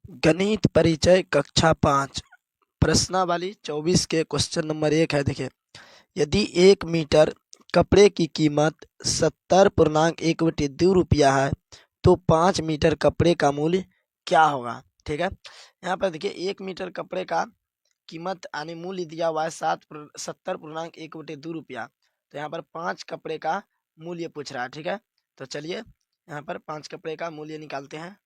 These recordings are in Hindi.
गणित परिचय कक्षा 5 प्रश्नावली 24 के क्वेश्चन नंबर 1 है। देखिए, यदि 1 मीटर कपड़े की कीमत 70.1/2 रुपया है तो 5 मीटर कपड़े का मूल्य क्या होगा। ठीक है, यहाँ पर देखिए 1 मीटर कपड़े का कीमत यानी मूल्य दिया हुआ है 70.1/2 रुपया। तो यहाँ पर 5 कपड़े का मूल्य पूछ रहा है। ठीक है, तो चलिए यहाँ पर 5 कपड़े का मूल्य निकालते हैं।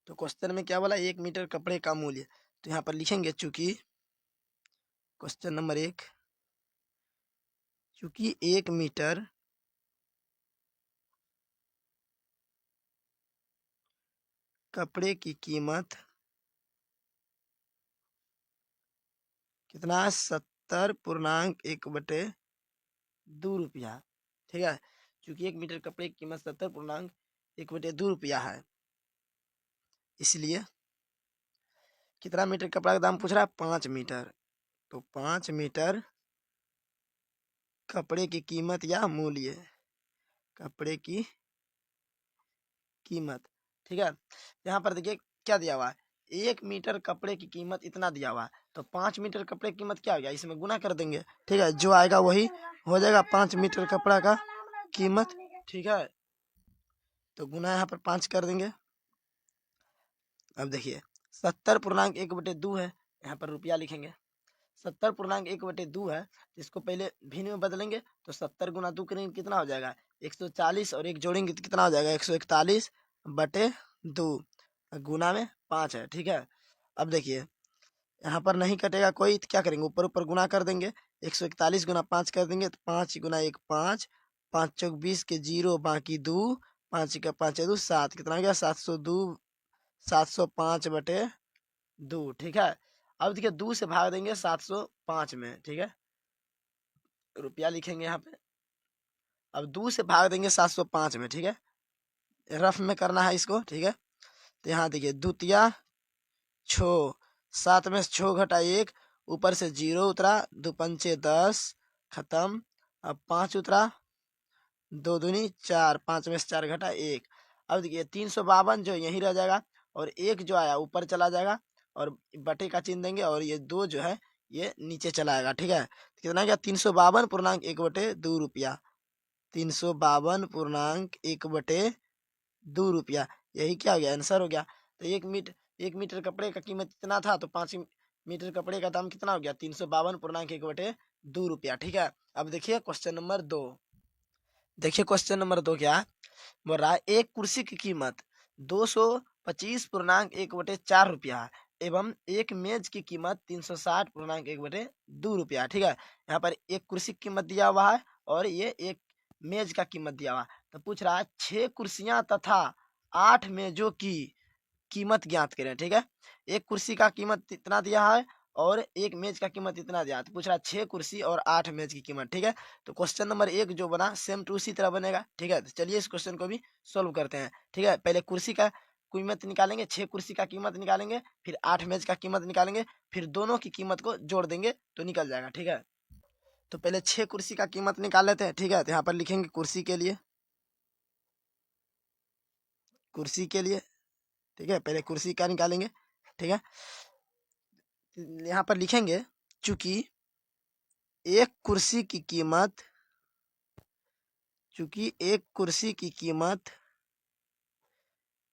तो क्वेश्चन में क्या बोला, 1 मीटर कपड़े का मूल्य। तो यहाँ पर लिखेंगे चूंकि क्वेश्चन नंबर 1, चूंकि 1 मीटर कपड़े की कीमत कितना है, 70.1/2 रुपया। ठीक है, चूंकि 1 मीटर कपड़े की कीमत 70.1/2 रुपया है, इसलिए कितना मीटर कपड़ा का दाम पूछ रहा है, 5 मीटर। तो 5 मीटर कपड़े की कीमत या मूल्य, कपड़े की कीमत। ठीक है, यहाँ पर देखिए क्या दिया हुआ है, 1 मीटर कपड़े की कीमत इतना दिया हुआ है। तो 5 मीटर कपड़े की कीमत क्या हो गया, इसमें गुना कर देंगे। ठीक है, जो आएगा वही हो जाएगा 5 मीटर कपड़ा का कीमत। ठीक है, तो गुना यहाँ पर 5 कर देंगे। अब देखिए 70.1/2 है, यहाँ पर रुपया लिखेंगे। 70.1/2 है, इसको पहले भिन्न में बदलेंगे तो 70 गुना 2 करेंगे कितना हो जाएगा, 140, और एक जोड़ेंगे तो कितना हो जाएगा, 141/2 गुना में 5 है। ठीक है, अब देखिए यहाँ पर नहीं कटेगा कोई, तो क्या करेंगे, ऊपर ऊपर गुना कर देंगे। 141 गुना 5 कर देंगे तो 5 गुना 1 5, 5 चौक 20 के 0 बाकी 2, 5 का 5 2 7, कितना हो गया 702, 705/2। ठीक है, अब देखिए 2 से भाग देंगे 705 में। ठीक है, रुपया लिखेंगे यहाँ पे। अब 2 से भाग देंगे 705 में। ठीक है, रफ में करना है इसको। ठीक है, तो यहाँ देखिए द्वितीया 6, 7 में से 6 घटा 1, ऊपर से 0 उतरा, 2 पंचे 10, खत्म। अब 5 उतरा, 2 दूनी 4, 5 में से 4 घटा 1। अब देखिए 352 जो यहीं रह जाएगा, और 1 जो आया ऊपर चला जाएगा, और बटे का चिन्ह देंगे, और ये 2 जो है ये नीचे चला आएगा। ठीक है, तो कितना गया, 352.1/2 रुपया। 352.1/2 रुपया, यही क्या हो गया, आंसर हो गया। तो 1 मीटर कपड़े का कीमत इतना था, तो 5 मीटर कपड़े का दाम कितना हो गया, 352.1/2 रुपया। ठीक है, अब देखिए क्वेश्चन नंबर 2। देखिए क्वेश्चन नंबर 2 क्या बोल रहा है, एक कुर्सी की कीमत 225.1/4 रुपया है, एवं एक मेज की कीमत 360.1/2 रुपया। ठीक है, यहाँ पर एक कुर्सी की कीमत दिया हुआ है और ये एक मेज का कीमत दिया हुआ है। तो पूछ रहा है 6 कुर्सियां तथा 8 मेजों की कीमत ज्ञात करें। ठीक है, एक कुर्सी का कीमत इतना दिया है और एक मेज का कीमत इतना दिया है। तो पूछ रहा है 6 कुर्सी और 8 मेज की कीमत। ठीक है, तो क्वेश्चन नंबर 1 जो बना सेम टू उसी तरह बनेगा। ठीक है, तो चलिए इस क्वेश्चन को भी सोल्व करते हैं। ठीक है, पहले कुर्सी का कीमत निकालेंगे, 6 कुर्सी का कीमत निकालेंगे, फिर 8 मेज का कीमत निकालेंगे, फिर दोनों की कीमत को जोड़ देंगे तो निकल जाएगा। ठीक है, तो पहले 6 कुर्सी का कीमत निकाल लेते हैं। ठीक है, तो यहाँ पर लिखेंगे कुर्सी के लिए, कुर्सी के लिए। ठीक है, पहले कुर्सी का निकालेंगे। ठीक है, यहाँ पर लिखेंगे चूंकि एक कुर्सी की कीमत, चूंकि एक कुर्सी की कीमत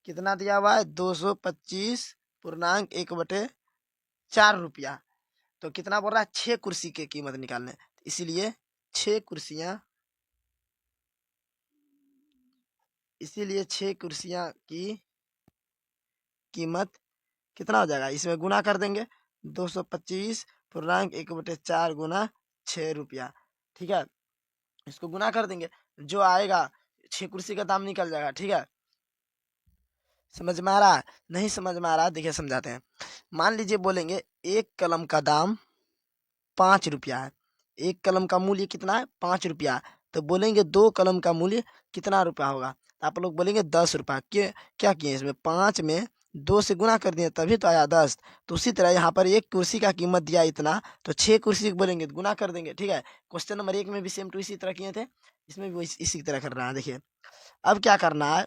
कितना दिया हुआ है, 225.1/4 रुपया। तो कितना बोल रहा है, 6 कुर्सी की कीमत निकालने, इसीलिए 6 कुर्सियां, इसीलिए 6 कुर्सियां की कीमत कितना हो जाएगा, इसमें गुना कर देंगे। 225.1/4 गुना 6 रुपया। ठीक है, इसको गुना कर देंगे, जो आएगा 6 कुर्सी का दाम निकल जाएगा। ठीक है, समझ में आ रहा है, नहीं समझ में आ रहा है, देखिए समझाते हैं। मान लीजिए बोलेंगे एक कलम का दाम 5 रुपया है, एक कलम का मूल्य कितना है, 5 रुपया। तो बोलेंगे 2 कलम का मूल्य कितना रुपया होगा, तो आप लोग बोलेंगे 10 रुपया। क्या किए, इसमें 5 में 2 से गुना कर दिए तभी तो आया 10। तो उसी तरह यहाँ पर एक कुर्सी का कीमत दिया इतना, तो 6 कुर्सी को बोलेंगे तो गुना कर देंगे। ठीक है, क्वेश्चन नंबर 1 में भी सेम टू इसी तरह किए थे, इसमें भी इसी तरह करना है। देखिए अब क्या करना है,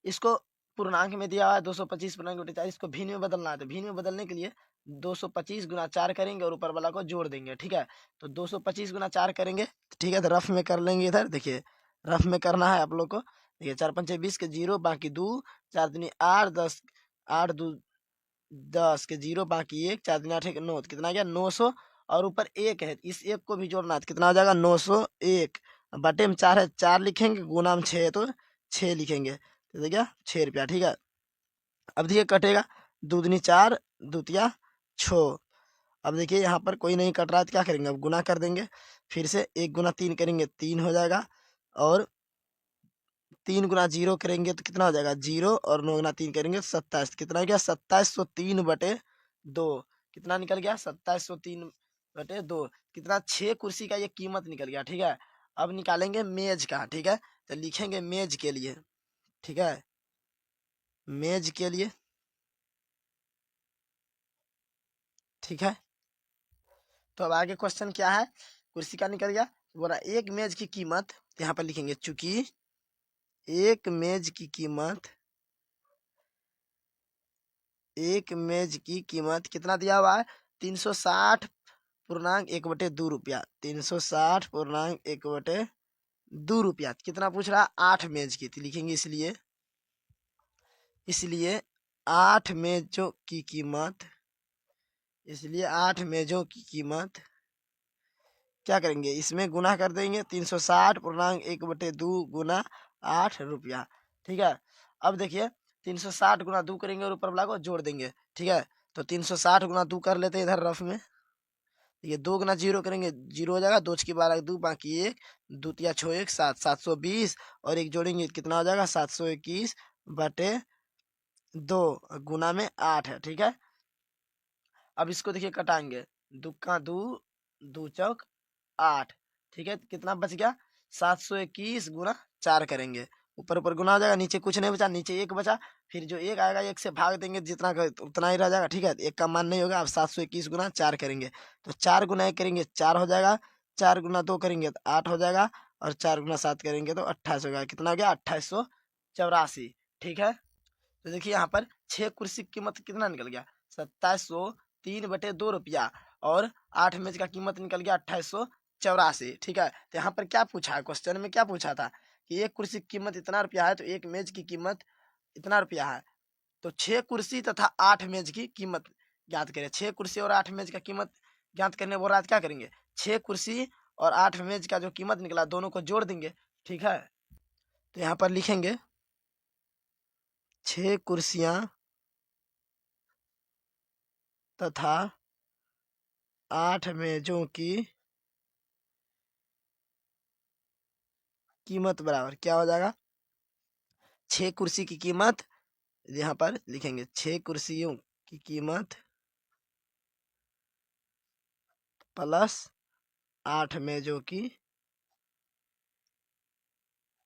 इसको पूर्णांक में दिया हुआ है 225 पूर्णांक बटे 4, इसको भिन्न में बदलना है। तो भिन्न में बदलने के लिए 225 गुना 4 करेंगे और ऊपर वाला को जोड़ देंगे, ठीक है। तो 225 गुना 4 करेंगे, ठीक है। तो रफ में कर लेंगे, इधर देखिए रफ में करना है आप लोग को। देखिए 4 पंचे 20 के 0 बाकी 2, 4 दूनी 8, 10 8 2 10 के 0 बाकी 1, 4 दूनी 8 1 9, कितना आ गया 900। और ऊपर 1 है, इस 1 को भी जोड़ना है, तो कितना हो जाएगा 901। बटे में 4 है, 4 लिखेंगे, गुना में 6 है तो 6 लिखेंगे, तो देखिए 6 रुपया, ठीक है। अब देखिए कटेगा, 2 दूनी 4, दूतिया 6। अब देखिए यहाँ पर कोई नहीं कट रहा है, तो क्या करेंगे, अब गुना कर देंगे। फिर से 1 गुना 3 करेंगे, 3 हो जाएगा। और 3 गुना 0 करेंगे तो कितना हो जाएगा 0, और 9 गुना 3 करेंगे 27, कितना हो गया 2703 बटे 2। कितना निकल गया 2703 बटे 2, कितना 6 कुर्सी का ये कीमत निकल गया, ठीक है। अब निकालेंगे मेज का, ठीक है। तो लिखेंगे मेज के लिए, ठीक है, मेज के लिए, ठीक है। तो अब आगे क्वेश्चन क्या है, कुर्सी का निकल गया, बोला एक मेज की कीमत, यहाँ पर लिखेंगे चूंकि एक मेज की कीमत, एक मेज की कीमत कितना दिया हुआ है 360 पूर्णांक 1/2 रुपया, 360 पूर्णांक 1/2 रुपया। कितना पूछ रहा है 8 मेज की, तो लिखेंगे इसलिए, इसलिए 8 मेजों की कीमत, इसलिए 8 मेजों की कीमत क्या करेंगे, इसमें गुना कर देंगे, 360 पूर्णांक 1/2 गुना 8 रुपया, ठीक है। अब देखिए 360 गुना 2 करेंगे और ऊपर वाला को जोड़ देंगे, ठीक है। तो 360 गुना 2 कर लेते हैं इधर रफ में। ये 2 गुना 0 करेंगे, 0 हो जाएगा, 2 की 12 2 बाकी 1, दूतिया 6 1 7, 720 और 1 जोड़ेंगे कितना हो जाएगा 721 बटे 2 गुना में 8 है, ठीक है। अब इसको देखिए कटाएंगे, 2 का 2, 2 चौक 8, ठीक है। कितना बच गया 721 गुना 4 करेंगे, ऊपर ऊपर गुना हो जाएगा, नीचे कुछ नहीं बचा, नीचे 1 बचा। फिर जो 1 आएगा 1 से भाग देंगे, जितना का उतना ही रह जाएगा, ठीक है। 1 का मान नहीं होगा। अब 721 गुना 4 करेंगे, तो 4 गुना 1 करेंगे 4 हो जाएगा, 4 गुना 2 करेंगे तो 8 हो जाएगा, और 4 गुना 7 करेंगे तो 28 होगा। कितना हो गया 2884, ठीक है। तो देखिए यहाँ पर 6 कुर्सी की कीमत कितना निकल गया 2703/2 रुपया, और 8 मेज का कीमत निकल गया 2884, ठीक है। तो यहाँ पर क्या पूछा है, क्वेश्चन में क्या पूछा था कि एक कुर्सी की कीमत इतना रुपया है, तो एक मेज की कीमत इतना रुपया है। तो 6 कुर्सी तथा 8 मेज की कीमत ज्ञात करें। 6 कुर्सी और 8 मेज का कीमत ज्ञात करने बोल रहा है, क्या करेंगे 6 कुर्सी और 8 मेज का जो कीमत निकला दोनों को जोड़ देंगे, ठीक है। तो यहाँ पर लिखेंगे 6 कुर्सियां तथा 8 मेजों की कीमत बराबर क्या हो जाएगा, 6 कुर्सी की कीमत, यहाँ पर लिखेंगे 6 कुर्सियों की कीमत प्लस 8 मेजों की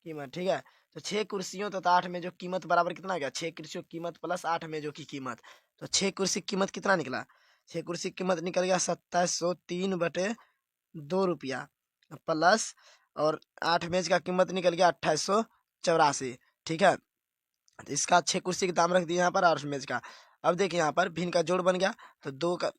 कीमत, ठीक है। तो 6 कुर्सियों तथा 8 मेजों की कीमत बराबर कितना आ गया, 6 कुर्सियों की कीमत प्लस 8 मेजों की कीमत। तो 6 कुर्सी की कीमत कितना निकला, 6 कुर्सी की कीमत निकल गया 2703/2 रुपया, प्लस और 8 मेज का कीमत निकल गया 2884, ठीक है। तो इसका 6 कुर्सी के दाम रख दिए यहाँ पर, 8 मेज का। अब देखिए यहाँ पर भिन्न का जोड़ बन गया, तो 2 का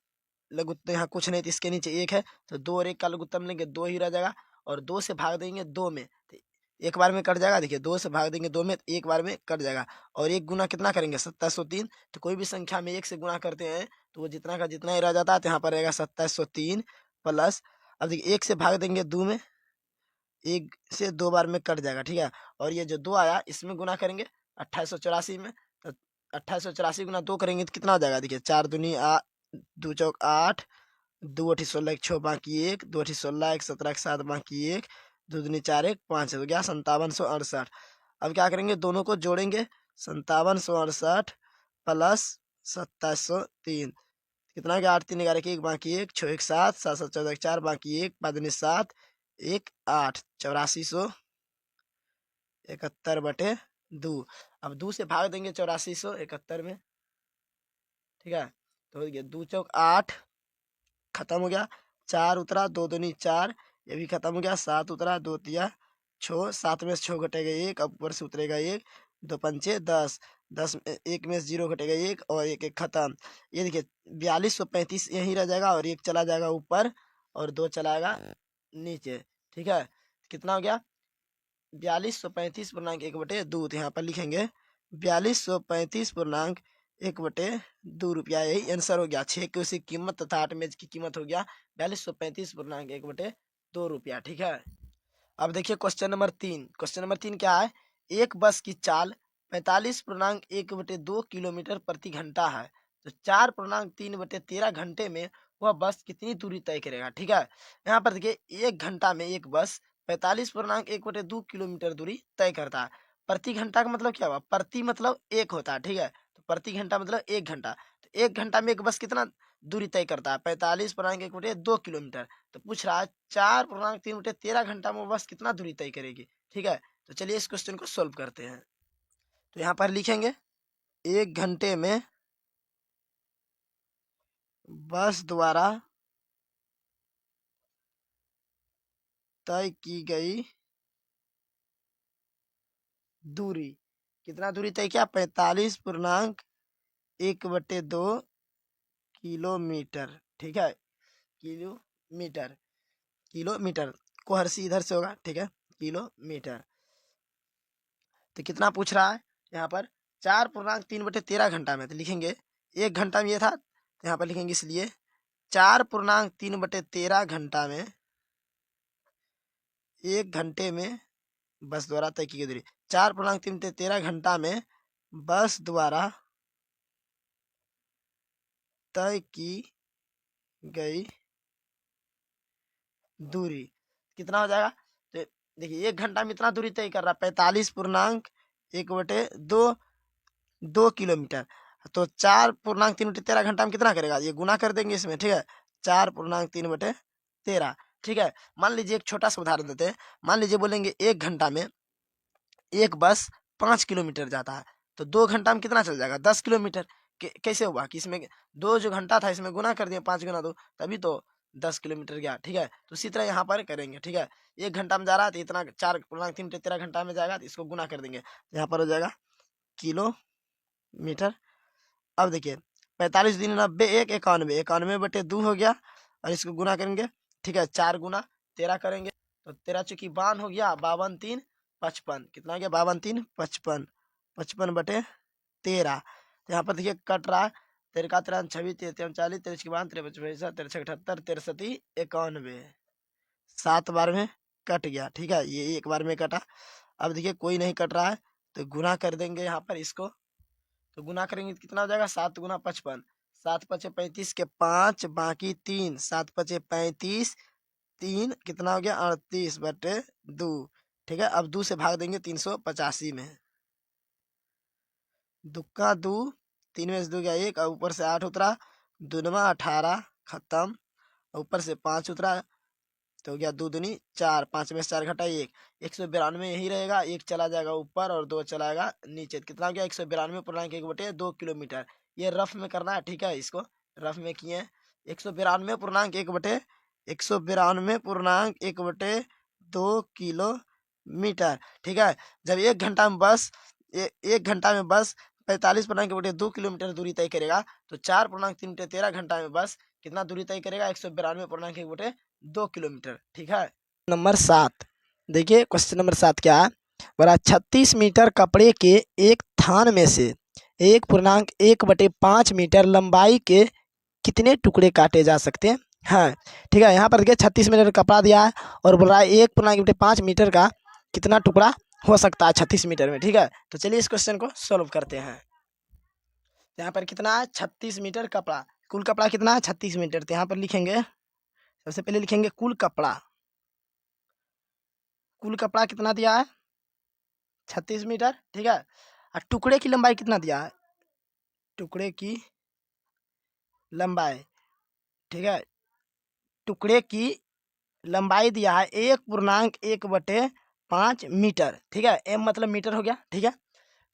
लघुत्तम यहाँ कुछ नहीं, तो इसके नीचे 1 है, तो 2 और 1 का लघुत्तम लेंगे, 2 ही रह जाएगा, और 2 से भाग देंगे 2 में, तो एक बार में कट जाएगा। देखिए 2 से भाग देंगे 2 में, तो एक बार में कट जाएगा। और 1 गुना कितना करेंगे 2703, तो कोई भी संख्या में 1 से गुना करते हैं तो वो जितना का जितना ही रह जाता है, तो यहाँ पर रहेगा 2703 प्लस, अब देखिए 1 से भाग देंगे 2 में, 1 से 2 बार में कट जाएगा, ठीक है। और ये जो 2 आया इसमें गुना करेंगे 2884 में, तो 2884 गुना 2 करेंगे तो कितना हो जाएगा, देखिए 4 दूनी 2 चौक 8, 2 अठी 16 1 6 बाकी 1, 2 अठी 16 1 17 1 7 बाकी 1, 2 दूनी 4 1 5 हो गया 5768। अब क्या करेंगे दोनों को जोड़ेंगे, 5768 प्लस 2703, कितना हो गया 8 3 11 1 बाकी 1 6 1 7 7 7 14 4 बाकी 1 5 दूनी 7 1 8, 8471/2। अब 2 से भाग देंगे 8471 में, ठीक है। तो ये 2 चौक 8 खत्म हो गया, 4 उतरा 2 दूनी 4, ये भी खत्म हो गया, 7 उतरा 2 तिया 6, 7 में से 6 घटेगा 1, अब ऊपर से उतरेगा 1, दो पंचे 10, 10 में एक में से 0 घटेगा 1 और एक एक खत्म। ये देखिए 4235 यहीं रह जाएगा और एक चला जाएगा ऊपर और 2 चलाएगा नीचे। ठीक है, कितना हो गया 4235/1/2। तो यहाँ पर लिखेंगे 4235/1/2 यही आंसर हो गया। 6 की उसकी कीमत तथा 8 मेज की कीमत हो गया 4235/1/2 ठीक है। अब देखिए क्वेश्चन नंबर 3। क्वेश्चन नंबर 3 क्या है, एक बस की चाल 45/1/2 किलोमीटर प्रति घंटा है, तो 4/3/13 घंटे में वह बस कितनी दूरी तय करेगा। ठीक है, यहाँ पर देखिए 1 घंटा में एक बस 45/1/2 किलोमीटर दूरी तय करता है। प्रति घंटा का मतलब क्या हुआ, प्रति मतलब एक होता है। ठीक है, तो प्रति घंटा मतलब 1 घंटा, तो 1 घंटा में एक बस कितना दूरी तय करता है 45/1/2 किलोमीटर। तो पूछ रहा है 4/3/13 घंटा में वो बस कितना दूरी तय करेगी। ठीक है, तो चलिए इस क्वेश्चन को सोल्व करते हैं। तो यहाँ पर लिखेंगे 1 घंटे में बस द्वारा तय की गई दूरी, कितना दूरी तय किया 45/1/2 किलोमीटर। ठीक है, किलोमीटर, किलोमीटर को हर्षी इधर से होगा। ठीक है, किलोमीटर। तो कितना पूछ रहा है यहाँ पर 4/3/13 घंटा में, तो लिखेंगे 1 घंटा में ये था, तो यहाँ पर लिखेंगे इसलिए 4/3/13 घंटा में 1 घंटे में बस द्वारा तय की गई दूरी। 4/3/13 घंटा में बस द्वारा तय की गई दूरी कितना हो जाएगा। तो देखिए 1 घंटा में इतना दूरी तय कर रहा है 45/1/2 किलोमीटर, तो 4/3/13 घंटा में कितना करेगा, ये गुना कर देंगे इसमें। ठीक है, 4/3/13। ठीक है, मान लीजिए एक छोटा सा उदाहरण देते हैं। मान लीजिए बोलेंगे 1 घंटा में एक बस 5 किलोमीटर जाता है, तो 2 घंटा में कितना चल जाएगा 10 किलोमीटर। कैसे हुआ कि इसमें 2 जो घंटा था इसमें गुना कर दिए 5 गुना 2, तभी तो 10 किलोमीटर गया। ठीक है, तो इसी तरह यहाँ पर करेंगे। ठीक है, 1 घंटा में जा रहा है तो इतना 4/3/13 घंटा में जाएगा, तो इसको गुना कर देंगे, यहाँ पर हो जाएगा किलोमीटर। अब देखिए 45 दिन 90 1 91, 91/2 हो गया और इसको गुना करेंगे। ठीक है, 4 गुना 13 करेंगे, तो 13 चूंकि 52 हो गया, 52/3=55। कितना हो गया 52/3=55, 55/13। तो यहाँ पर देखिए कट रहा है 13 का 13 26 13 40 13 के बाद 13 55 13 78 13 सती 91, 7 बार में कट गया। ठीक है, ये एक बार में कटा। अब देखिए कोई नहीं कट रहा है, तो गुना कर देंगे यहाँ पर इसको। तो गुना करेंगे तो कितना हो जाएगा 7 गुना 55, 7×5=35 के 5 बाकी 3, 7×5=35, 3 कितना हो गया 38/2। ठीक है, अब 2 से भाग देंगे 385 में, दुक्का 2, 3 में से 2 गया 1 और ऊपर से 8 उतरा, 2×2=18 खत्म, ऊपर से 5 उतरा तो हो गया 2 दूनी 4, 5 में से 4 घटा 1, 192 यही रहेगा, 1 चला जाएगा ऊपर और 2 चलाएगा नीचे। कितना हो गया 192/1/2 किलोमीटर। ये रफ में करना है। ठीक है, इसको रफ में किए 192/1/2 किलोमीटर। ठीक है, जब 1 घंटा में बस 1 घंटा में बस 45/2 किलोमीटर दूरी तय करेगा, तो 4/3/13 घंटा में बस कितना दूरी तय करेगा 192/1/2 किलोमीटर। ठीक है, नंबर 7 देखिए क्वेश्चन नंबर 7 क्या है, बोला 36 मीटर कपड़े के एक थान में से 1/1/5 मीटर लंबाई के कितने टुकड़े काटे जा सकते हैं। हाँ, ठीक है, यहाँ पर देखिए 36 मीटर कपड़ा दिया है और बोल रहा है 1/5 मीटर का कितना टुकड़ा हो सकता है 36 मीटर में। ठीक है, तो चलिए इस क्वेश्चन को सॉल्व करते हैं। यहाँ पर कितना है 36 मीटर कपड़ा, कुल कपड़ा कितना है 36 मीटर। तो यहाँ पर लिखेंगे, सबसे पहले लिखेंगे कुल कपड़ा, कुल कपड़ा कितना दिया है 36 मीटर। ठीक है, और टुकड़े की लंबाई कितना दिया है, टुकड़े की लंबाई। ठीक है, टुकड़े की लंबाई दिया है 1/1/5 मीटर। ठीक है, एम मतलब मीटर हो गया। ठीक है, तो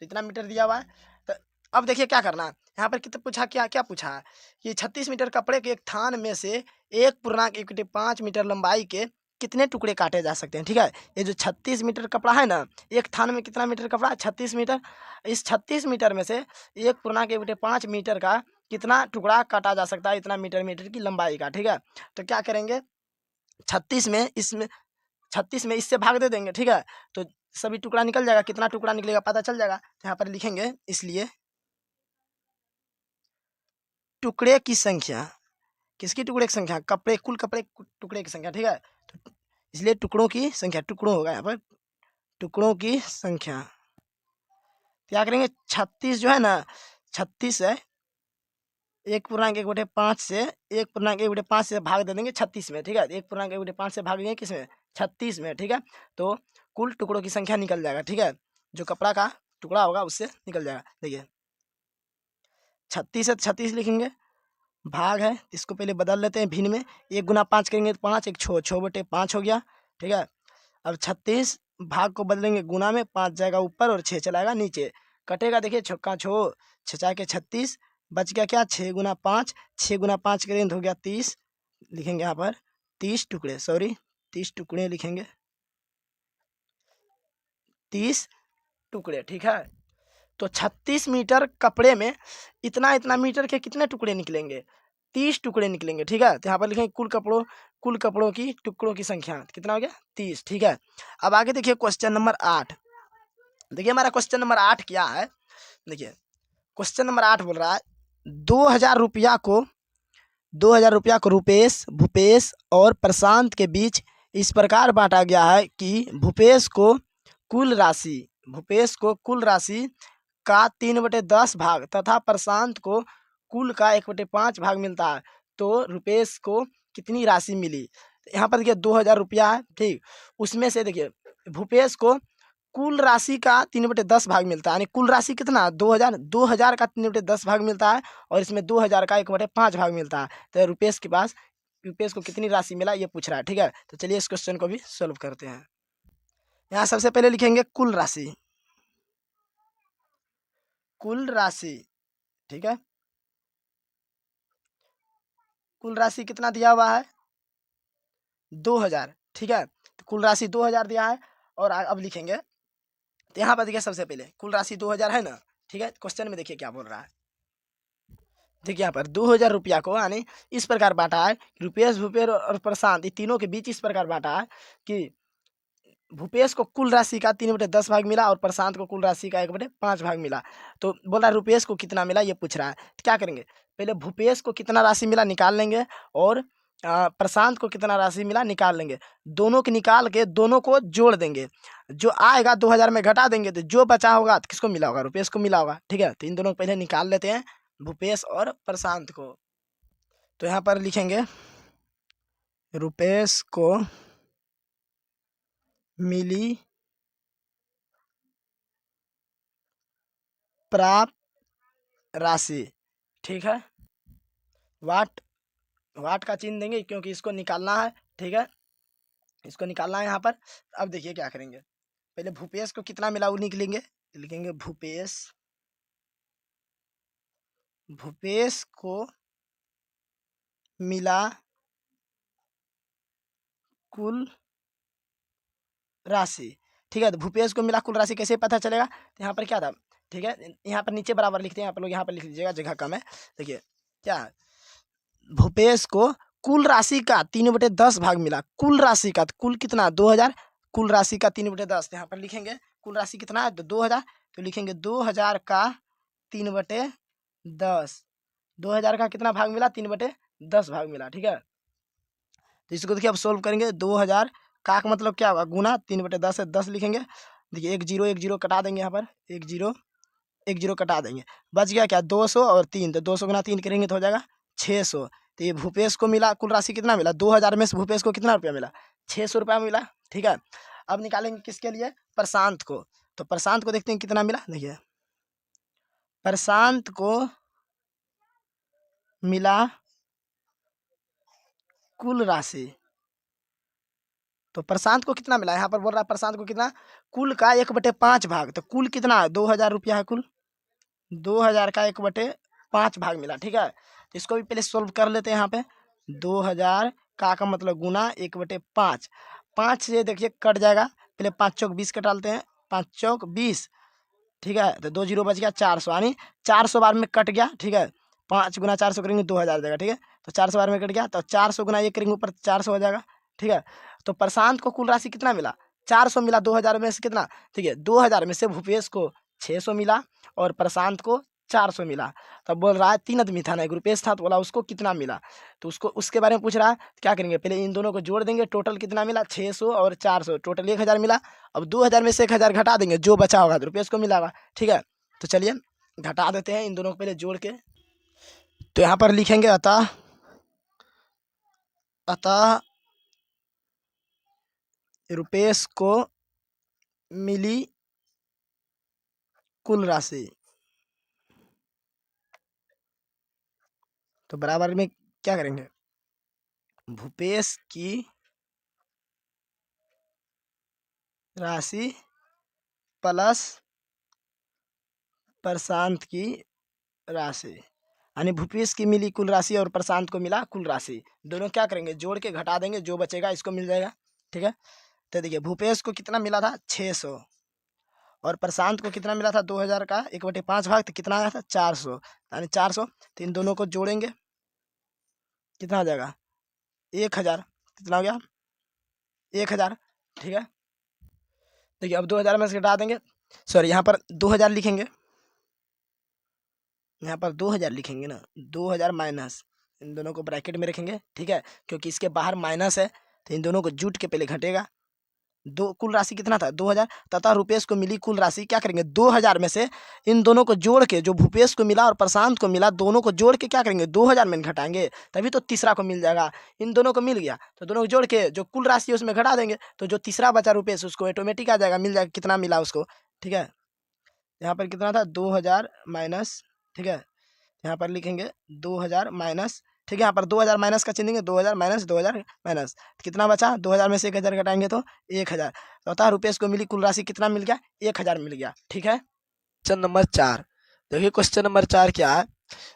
इतना मीटर दिया हुआ है। तो अब देखिए क्या करना है, यहाँ पर कितना पूछा, क्या क्या पूछा है कि 36 मीटर कपड़े के एक थान में से 1/1/5 मीटर लंबाई के कितने टुकड़े काटे जा सकते हैं। ठीक है, ये जो 36 मीटर कपड़ा है ना, एक थान में कितना मीटर कपड़ा है, 36 मीटर। इस 36 मीटर में से 1.1/5 मीटर का कितना टुकड़ा काटा जा सकता है, इतना मीटर की लंबाई का। ठीक है, तो क्या करेंगे, 36 में इससे भाग दे देंगे। ठीक है, तो सभी टुकड़ा निकल जाएगा, कितना टुकड़ा निकलेगा पता चल जाएगा। तो यहाँ पर लिखेंगे, इसलिए टुकड़े की संख्या, किसकी टुकड़े की संख्या, कपड़े, कुल कपड़े टुकड़े की संख्या। ठीक है, तो इसलिए टुकड़ों की संख्या, टुकड़ों होगा यहाँ पर, टुकड़ों की संख्या क्या करेंगे, 36 जो है ना, 36 है 1.1/5 से 1.1/5 से भाग दे देंगे 36 में। ठीक है, 1.1/5 से भाग देंगे किस में, 36 में। ठीक है, तो कुल टुकड़ों की संख्या निकल जाएगा। ठीक है, जो कपड़ा का टुकड़ा होगा उससे निकल जाएगा। देखिए 36 है, 36 लिखेंगे, भाग है इसको पहले बदल लेते हैं भिन्न में, 1 × 5 करेंगे तो 5, 1 6/5 हो गया। ठीक है, अब 36 भाग को बदलेंगे गुना में, 5 जाएगा ऊपर और 6 चलाएगा नीचे, कटेगा। देखिए छक्का छो, 6 के 36, बच गया क्या, 6 × 5, 6 × 5 करेंगे तो हो गया 30, लिखेंगे यहाँ पर 30 टुकड़े, 30 टुकड़े लिखेंगे, 30 टुकड़े। ठीक है, तो 36 मीटर कपड़े में इतना मीटर के कितने टुकड़े निकलेंगे, 30 टुकड़े निकलेंगे। ठीक है, तो यहाँ पर लिखेंगे कुल कपड़ों की टुकड़ों की संख्या कितना हो गया, 30। ठीक है, अब आगे देखिए क्वेश्चन नंबर 8। देखिए हमारा क्वेश्चन नंबर 8 क्या है, देखिए क्वेश्चन नंबर 8 बोल रहा है 2000 रुपया को रुपेश, भूपेश और प्रशांत के बीच इस प्रकार बांटा गया है कि भूपेश को कुल राशि का 3/10 भाग तथा प्रशांत को कुल का 1/5 भाग मिलता है, तो रुपेश को कितनी राशि मिली। यहाँ पर देखिए 2000 रुपया है। ठीक, उसमें से देखिए भूपेश को कुल राशि का 3/10 भाग मिलता है, यानी कुल राशि कितना, 2000 का 3/10 भाग मिलता है, और इसमें 2000 का 1/5 भाग मिलता है। तो रुपेश को कितनी राशि मिला ये पूछ रहा है। ठीक है, तो चलिए इस क्वेश्चन को भी सोल्व करते हैं। यहाँ सबसे पहले लिखेंगे कुल राशि। ठीक है, कुल राशि कितना दिया हुआ है, 2000। ठीक है, तो कुल राशि 2000 दिया है, और अब लिखेंगे, तो यहाँ पर देखिए सबसे पहले कुल राशि 2000 है ना। ठीक है, क्वेश्चन में देखिए क्या बोल रहा है, देखिए यहाँ पर 2000 रुपया को यानी इस प्रकार बांटा है, रुपेश, भूपेश और प्रशांत, ये तीनों के बीच इस प्रकार बांटा है कि भूपेश को कुल राशि का 3/10 भाग मिला और प्रशांत को कुल राशि का 1/5 भाग मिला। तो बोल रहा है रुपेश को कितना मिला ये पूछ रहा है। तो क्या करेंगे, पहले भूपेश को कितना राशि मिला निकाल लेंगे, और प्रशांत को कितना राशि मिला निकाल लेंगे, दोनों के निकाल के दोनों को जोड़ देंगे, जो आएगा 2000 में घटा देंगे, तो जो बचा होगा तो किसको मिला होगा, रुपेश को मिला होगा। ठीक है, तो इन दोनों को पहले निकाल लेते हैं, भूपेश और प्रशांत को। तो यहाँ पर लिखेंगे रुपेश को मिली प्राप्त राशि। ठीक है, वाट का चिन्ह देंगे क्योंकि इसको निकालना है। ठीक है, इसको निकालना है यहाँ पर। अब देखिए क्या करेंगे, पहले भूपेश को कितना मिला वो निकलेंगे, लिखेंगे भूपेश को मिला कुल राशि। ठीक है, तो भूपेश को मिला कुल राशि कैसे पता चलेगा, तो यहाँ पर क्या था, ठीक है यहाँ पर नीचे बराबर लिखते हैं, आप लोग यहाँ पर लिख लीजिएगा, जगह कम है। देखिए क्या है, भूपेश को कुल राशि का 3/10 भाग मिला, कुल राशि का, तो कुल कितना 2000, कुल राशि का 3/10, यहाँ पर लिखेंगे कुल राशि कितना है, तो 2000, तो लिखेंगे 2000 का 3/10, 2000 का कितना भाग मिला, 3/10 भाग मिला। ठीक है, तो इसको देखिए अब सोल्व करेंगे, 2000 का मतलब क्या होगा, गुना 3/10 है, 10 लिखेंगे। देखिए 1 0 कटा देंगे, यहाँ पर 1 0 कटा देंगे, बच गया क्या 200 और 3, तो 200 गुना 3 करेंगे तो हो जाएगा 600। तो ये भूपेश को मिला कुल राशि कितना मिला, 2000 में से भूपेश को कितना रुपया मिला, 600 रुपया मिला। ठीक है, अब निकालेंगे किसके लिए, प्रशांत को। तो प्रशांत को देखते हैं कितना मिला, देखिए प्रशांत को मिला कुल राशि, तो प्रशांत को कितना मिला, यहाँ पर बोल रहा है प्रशांत को कितना, कुल का 1/5 भाग, तो कुल कितना है 2000 रुपया है, कुल 2000 का 1/5 भाग मिला। ठीक है, तो इसको भी पहले सोल्व कर लेते हैं, यहाँ पे 2000 का मतलब गुना 1/5। 5 से देखिए कट जाएगा, पहले 5 चौक 20 कटा लेते हैं, 5 चौक 20, ठीक है। तो 2 जीरो बच गया 400, यानी 400 बार में कट गया, ठीक है। 5 गुना 400 करेंगे 2000 देगा, ठीक है। तो 400 बार में कट गया, तो 400 गुना ये करेंगे ऊपर 400 हो जाएगा, ठीक है। तो प्रशांत को कुल राशि कितना मिला? 400 मिला 2000 में से कितना, ठीक है। 2000 में से भूपेश को 600 मिला और प्रशांत को 400 मिला। तब बोल रहा है 3 आदमी था ना, एक रुपेश था, तो बोला उसको कितना मिला, तो उसको उसके बारे में पूछ रहा है। तो क्या करेंगे, पहले इन दोनों को जोड़ देंगे, टोटल कितना मिला 600 और 400, टोटल 1000 मिला। अब 2000 में से 1000 घटा देंगे, जो बचा होगा तो रुपेश को मिला, ठीक है। तो चलिए घटा देते हैं इन दोनों को पहले जोड़ के। तो यहाँ पर लिखेंगे अतः अतः रुपेश को मिली कुल राशि, तो बराबर में क्या करेंगे, भूपेश की राशि प्लस प्रशांत की राशि, यानी भूपेश की मिली कुल राशि और प्रशांत को मिला कुल राशि। दोनों क्या करेंगे, जोड़ के घटा देंगे, जो बचेगा इसको मिल जाएगा, ठीक है। तो देखिए भूपेश को कितना मिला था 600 और प्रशांत को कितना मिला था 2000 का 1/5 भाग, तो कितना आया था 400, यानी 400। तो इन दोनों को जोड़ेंगे, कितना हो जाएगा 1000, कितना हो गया 1000, ठीक है। देखिए अब 2000 में से घटा देंगे, सॉरी यहाँ पर 2000 लिखेंगे, यहाँ पर 2000 लिखेंगे ना, 2000 माइनस, इन दोनों को ब्रैकेट में रखेंगे, ठीक है, क्योंकि इसके बाहर माइनस है, तो इन दोनों को जुट के पहले घटेगा। दो कुल राशि कितना था 2000, तथा रुपेश को मिली कुल राशि क्या करेंगे 2000 में से इन दोनों को जोड़ के, जो भूपेश को मिला और प्रशांत को मिला, दोनों को जोड़ के क्या करेंगे 2000 में घटाएंगे, तभी तो तीसरा को मिल जाएगा। इन दोनों को मिल गया तो दोनों को जोड़ के जो कुल राशि है उसमें घटा देंगे, तो जो तीसरा बचा रुपेश उसको ऑटोमेटिक आ जाएगा, मिल जाएगा कितना मिला उसको, ठीक है। यहाँ पर कितना था 2000 माइनस, ठीक है। यहाँ पर लिखेंगे 2000 माइनस, ठीक है। यहाँ पर 2000 माइनस का चिन्ह देंगे, 2000 माइनस 2000 माइनस, कितना बचा 2000 में से 1000 घटाएंगे तो 1000। तो अतः रुपेश को मिली कुल राशि कितना मिल गया 1000 मिल गया, ठीक है। क्वेश्चन नंबर 4, देखिए क्वेश्चन नंबर 4 क्या है,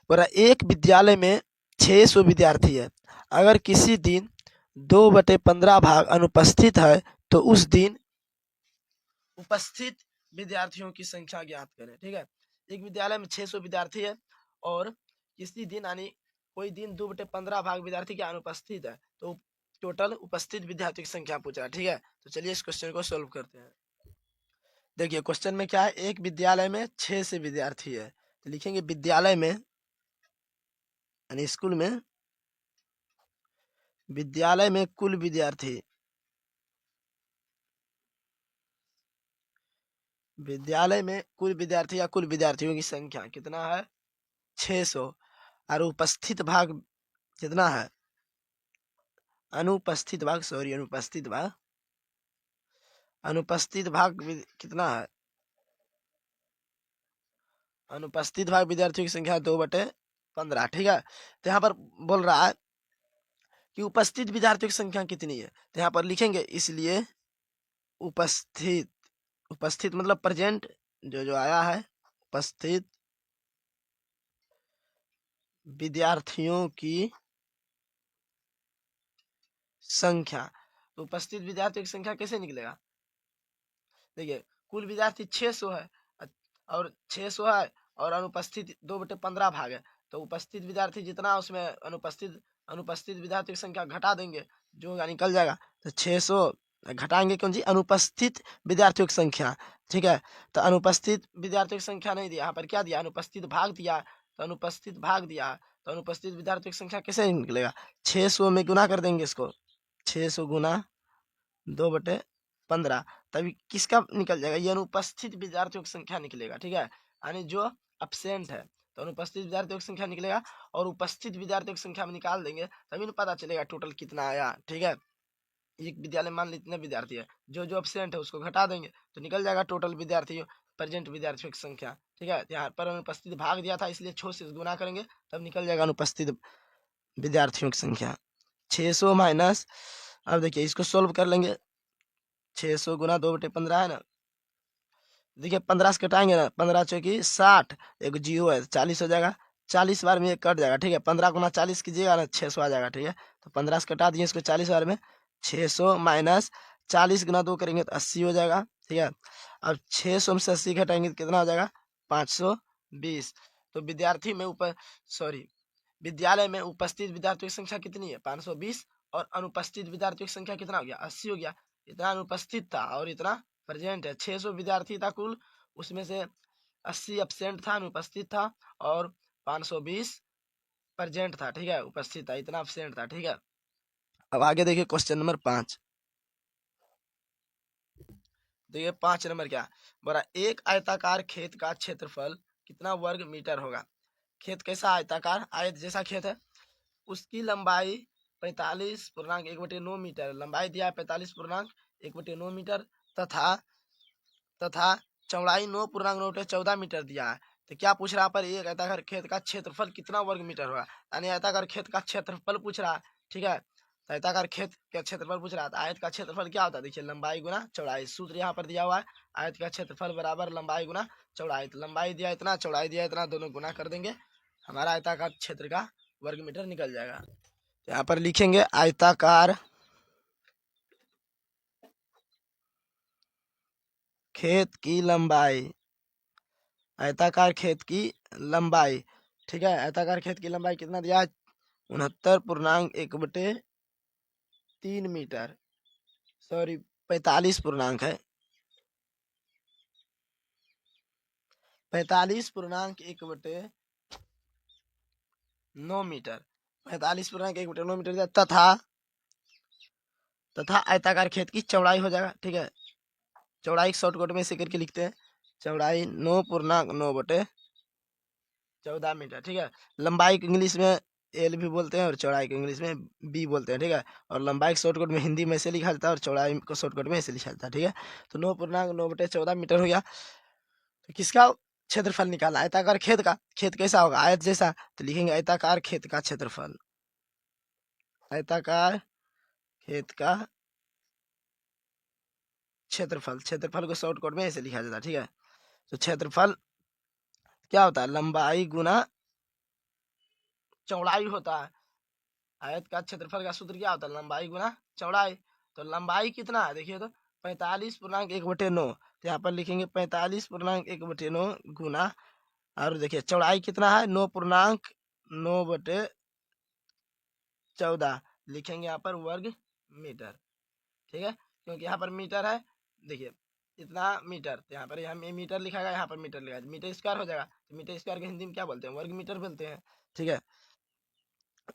बोला एक विद्यालय में 600 विद्यार्थी है, अगर किसी दिन 2/15 भाग अनुपस्थित है तो उस दिन उपस्थित विद्यार्थियों की संख्या ज्ञात करें, ठीक है। एक विद्यालय में 600 विद्यार्थी है और किसी दिन यानी कोई दिन 2/15 भाग विद्यार्थी के अनुपस्थित है, तो टोटल उपस्थित विद्यार्थियों की संख्या पूछ रहा है, ठीक है। तो चलिए इस क्वेश्चन को सोल्व करते हैं। देखिए क्वेश्चन में क्या है, एक विद्यालय में 6 से विद्यार्थी है, तो लिखेंगे विद्यालय में यानी स्कूल में, विद्यालय में कुल विद्यार्थी, विद्यालय में कुल विद्यार्थी या कुल विद्यार्थियों की संख्या कितना है 600 और उपस्थित भाग कितना है, अनुपस्थित भाग, सॉरी अनुपस्थित भाग, अनुपस्थित भाग कितना है, अनुपस्थित भाग विद्यार्थियों की संख्या 2/15, ठीक है। तो यहाँ पर बोल रहा है कि उपस्थित विद्यार्थियों की संख्या कितनी है, तो यहाँ पर लिखेंगे इसलिए उपस्थित, उपस्थित मतलब प्रेजेंट, जो जो आया है, उपस्थित विद्यार्थियों की संख्या। तो उपस्थित विद्यार्थियों की संख्या कैसे निकलेगा, देखिए कुल विद्यार्थी 600 है और 600 है और अनुपस्थित 2/15 भाग है, तो उपस्थित विद्यार्थी जितना उसमें अनुपस्थित अनुपस्थित विद्यार्थियों की संख्या घटा देंगे, जो होगा निकल जाएगा। तो 600 घटाएंगे कौन जी, अनुपस्थित विद्यार्थियों की संख्या, ठीक है। तो अनुपस्थित विद्यार्थियों की संख्या नहीं दिया, यहाँ पर क्या दिया अनुपस्थित भाग दिया, तो अनुपस्थित भाग दिया, तो अनुपस्थित विद्यार्थियों की संख्या कैसे निकलेगा 600 में गुना कर देंगे इसको, 600 गुना 2/15, तभी किसका निकल जाएगा, ये अनुपस्थित विद्यार्थियों की संख्या निकलेगा, ठीक है, यानी जो अब्सेंट है, तो अनुपस्थित विद्यार्थियों की संख्या निकलेगा और उपस्थित विद्यार्थियों की संख्या में निकाल देंगे, तभी ना पता चलेगा टोटल कितना आया, ठीक है। एक विद्यालय मान ली इतने विद्यार्थी है, जो जो अब्सेंट है उसको घटा देंगे तो निकल जाएगा टोटल विद्यार्थियों, प्रेजेंट विद्यार्थियों की संख्या, ठीक है। यहाँ पर अनुपस्थित भाग दिया था इसलिए 6 से गुना करेंगे तब निकल जाएगा अनुपस्थित विद्यार्थियों की संख्या 600 माइनस, अब देखिए इसको सोल्व कर लेंगे, 600 गुना 2/15 है ना, देखिए 15 से कटाएंगे ना, 15 चौकी 60, एक जीरो है 40 हो जाएगा, 40 बार में ये कट जाएगा, ठीक है। 15 गुना 40 कीजिएगा ना 600 आ जाएगा, ठीक है। तो 15 से कटा दिए इसको 40 बार में, 600 माइनस 40 गुना 2 करेंगे तो 80 हो जाएगा। ठीक है, अब 600 में से 80 घटाएंगे तो कितना हो जाएगा 520। तो विद्यार्थी में विद्यालय में उपस्थित विद्यार्थियों की संख्या कितनी है 520, और अनुपस्थित विद्यार्थियों की संख्या कितना हो गया 80 हो गया। इतना अनुपस्थित था और इतना प्रेजेंट है। 600 विद्यार्थी था कुल, उसमें से 80 एब्सेंट था, अनुपस्थित था, और 520 प्रेजेंट था। ठीक है, उपस्थित था, इतना एब्सेंट था। ठीक है, अब आगे देखिए क्वेश्चन नंबर 5। देखिए 5 नंबर क्या बोला, एक आयताकार खेत का क्षेत्रफल कितना वर्ग मीटर होगा। खेत कैसा आयताकार, आयत जैसा खेत है, उसकी लंबाई 45.1/9 मीटर, लंबाई दिया है 45.1/9 मीटर, तथा तथा चौड़ाई 9.9/14 मीटर दिया है। तो क्या पूछ रहा है पर एक आयताकार खेत का क्षेत्रफल कितना वर्ग मीटर होगा, यानी आयताकार खेत का क्षेत्रफल पूछ रहा है। ठीक है, तो आयताकार खेत का क्षेत्रफल पूछ रहा है, तो आयत का क्षेत्रफल क्या होता है, देखिए लंबाई गुना चौड़ाई, सूत्र यहाँ पर दिया हुआ है, आयत का क्षेत्रफल बराबर लंबाई गुना चौड़ाई। तो लंबाई दिया इतना, चौड़ाई दिया इतना, दोनों गुना कर देंगे, हमारा आयताकार क्षेत्र का वर्ग मीटर निकल जाएगा। तो यहाँ पर लिखेंगे आयताकार खेत की लंबाई, आयताकार खेत की लंबाई। ठीक है, आयताकार खेत की लंबाई कितना दिया है 69.1/3 मीटर, 45 है, 45.1/9 मीटर, 45.1/9 मीटर तथा तथा आयताकार खेत की चौड़ाई हो जाएगा। ठीक है, चौड़ाई शॉर्टकट में इसे करके लिखते हैं, चौड़ाई 9.9/14 मीटर। ठीक है, लंबाई को इंग्लिश में एल भी बोलते हैं और चौड़ाई को इंग्लिश में बी बोलते हैं। ठीक है, और लंबाई को शॉर्टकट में हिंदी में ऐसे लिखा जाता है और चौड़ाई को शॉर्टकट में ऐसे लिखा जाता है। ठीक है, तो 9.9/14 मीटर हो गया। तो किसका क्षेत्रफल निकालना, आयताकार खेत का, खेत कैसा होगा आयत जैसा, तो लिखेंगे आयताकार खेत का क्षेत्रफल, आयताकार खेत का क्षेत्रफल, क्षेत्रफल को शॉर्टकट में ऐसे लिखा जाता है। ठीक है, तो क्षेत्रफल क्या होता है, लंबाई गुना चौड़ाई होता है। आयत का क्षेत्रफल का सूत्र क्या होता है, लंबाई गुना चौड़ाई। तो लंबाई कितना है देखिए, तो 45.1/9, तो यहाँ पर लिखेंगे 45.1/9 गुना, और देखिए चौड़ाई कितना है 9.9/14, लिखेंगे यहाँ पर वर्ग मीटर। ठीक है, क्योंकि यहाँ पर मीटर है, देखिए इतना मीटर, तो यहाँ पर हम मीटर लिखा गया, यहाँ पर मीटर लिखा है, मीटर स्क्वायर हो जाएगा। तो मीटर स्क्वायर को हिंदी में क्या बोलते हैं, वर्ग मीटर बोलते हैं। ठीक है,